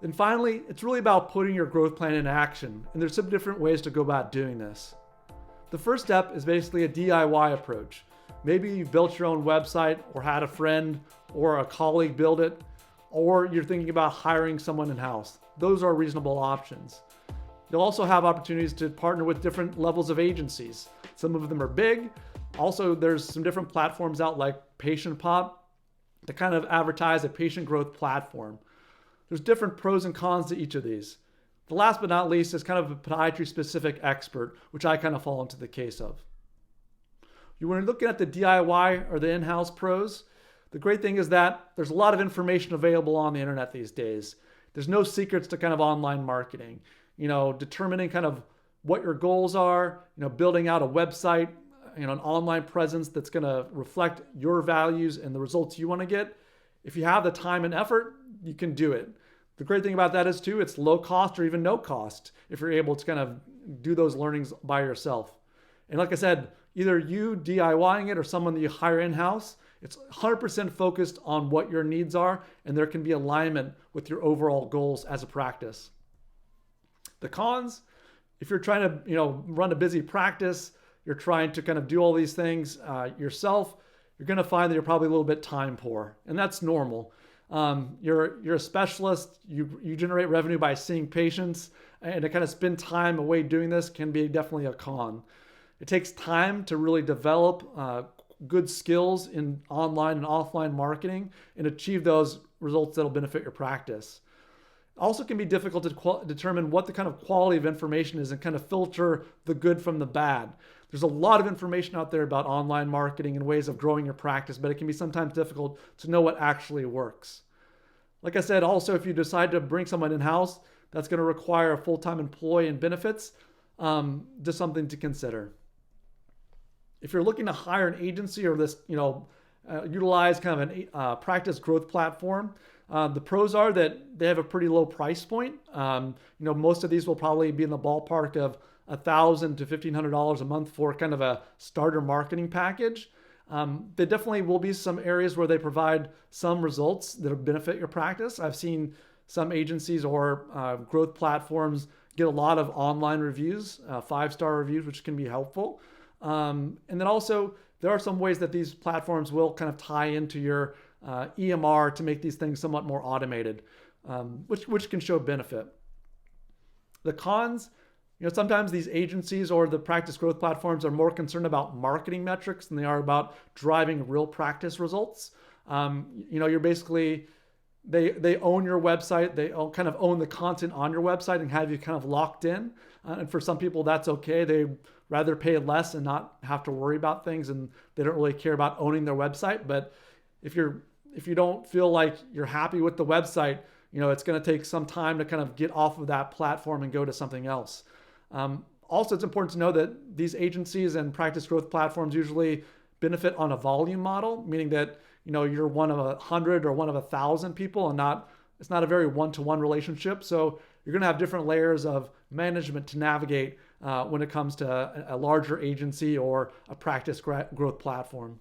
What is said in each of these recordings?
Then finally, it's really about putting your growth plan in action, and there's some different ways to go about doing this. The first step is basically a DIY approach. Maybe you've built your own website or had a friend or a colleague build it, or you're thinking about hiring someone in-house. Those are reasonable options. You'll also have opportunities to partner with different levels of agencies. Some of them are big. Also, there's some different platforms out like PatientPop to kind of advertise a patient growth platform. There's different pros and cons to each of these. The last but not least is kind of a podiatry-specific expert, which I kind of fall into the case of. When you're looking at the DIY or the in-house pros, the great thing is that there's a lot of information available on the internet these days. There's no secrets to kind of online marketing. Determining kind of what your goals are, building out a website, an online presence that's going to reflect your values and the results you want to get. If you have the time and effort, you can do it. The great thing about that is too, it's low cost or even no cost if you're able to kind of do those learnings by yourself. And like I said, either you DIYing it or someone that you hire in-house, it's 100% focused on what your needs are, and there can be alignment with your overall goals as a practice. The cons, if you're trying to run a busy practice, you're trying to kind of do all these things yourself, you're going to find that you're probably a little bit time poor, and that's normal. You're a specialist, you generate revenue by seeing patients, and to kind of spend time away doing this can be definitely a con. It takes time to really develop good skills in online and offline marketing and achieve those results that'll benefit your practice. Also can be difficult to determine what the kind of quality of information is and kind of filter the good from the bad. There's a lot of information out there about online marketing and ways of growing your practice, but it can be sometimes difficult to know what actually works. Like I said, also, if you decide to bring someone in-house, that's going to require a full-time employee and benefits, just something to consider. If you're looking to hire an agency or utilize kind of a practice growth platform, the pros are that they have a pretty low price point. Most of these will probably be in the ballpark of $1,000 to $1,500 a month for kind of a starter marketing package. There definitely will be some areas where they provide some results that will benefit your practice. I've seen some agencies or growth platforms get a lot of online reviews, 5-star reviews, which can be helpful. And then also, there are some ways that these platforms will kind of tie into your EMR to make these things somewhat more automated, which can show benefit. The cons, sometimes these agencies or the practice growth platforms are more concerned about marketing metrics than they are about driving real practice results. You're basically, they own your website. They kind of own the content on your website and have you kind of locked in. And for some people, that's okay. They rather pay less and not have to worry about things, and they don't really care about owning their website. But if you don't feel like you're happy with the website, it's going to take some time to kind of get off of that platform and go to something else. Also, it's important to know that these agencies and practice growth platforms usually benefit on a volume model, meaning that you're one of 100 or one of 1,000 people, and it's not a very one-to-one relationship. So you're going to have different layers of management to navigate when it comes to a larger agency or a practice growth platform.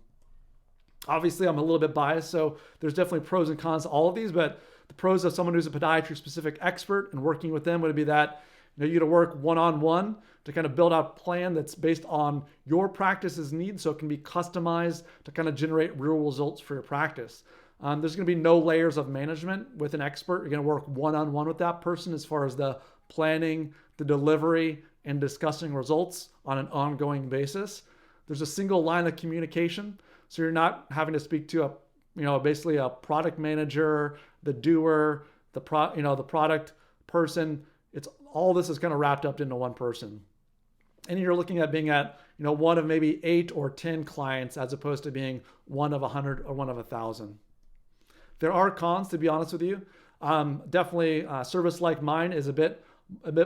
Obviously, I'm a little bit biased, so there's definitely pros and cons to all of these, but the pros of someone who's a podiatry-specific expert and working with them would be that you get to work one-on-one to kind of build out a plan that's based on your practice's needs, so it can be customized to kind of generate real results for your practice. There's going to be no layers of management with an expert. You're going to work one-on-one with that person as far as the planning, the delivery, and discussing results on an ongoing basis. There's a single line of communication, so you're not having to speak to basically a product manager, the doer, the product person. It's all this is kind of wrapped up into one person. And you're looking at being at, one of maybe 8 or 10 clients as opposed to being one of 100 or one of 1,000. There are cons, to be honest with you. Definitely a service like mine is a bit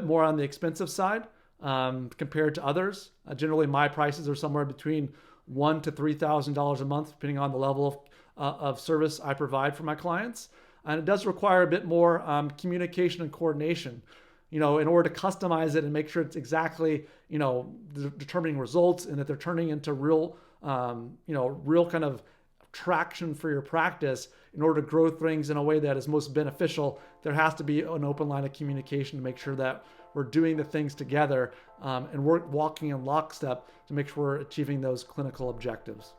more on the expensive side compared to others. Generally, my prices are somewhere between $1,000 to $3,000 a month, depending on the level of service I provide for my clients. And it does require a bit more communication and coordination, in order to customize it and make sure it's exactly, determining results and that they're turning into real kind of traction for your practice, in order to grow things in a way that is most beneficial, there has to be an open line of communication to make sure that we're doing the things together and we're walking in lockstep to make sure we're achieving those clinical objectives.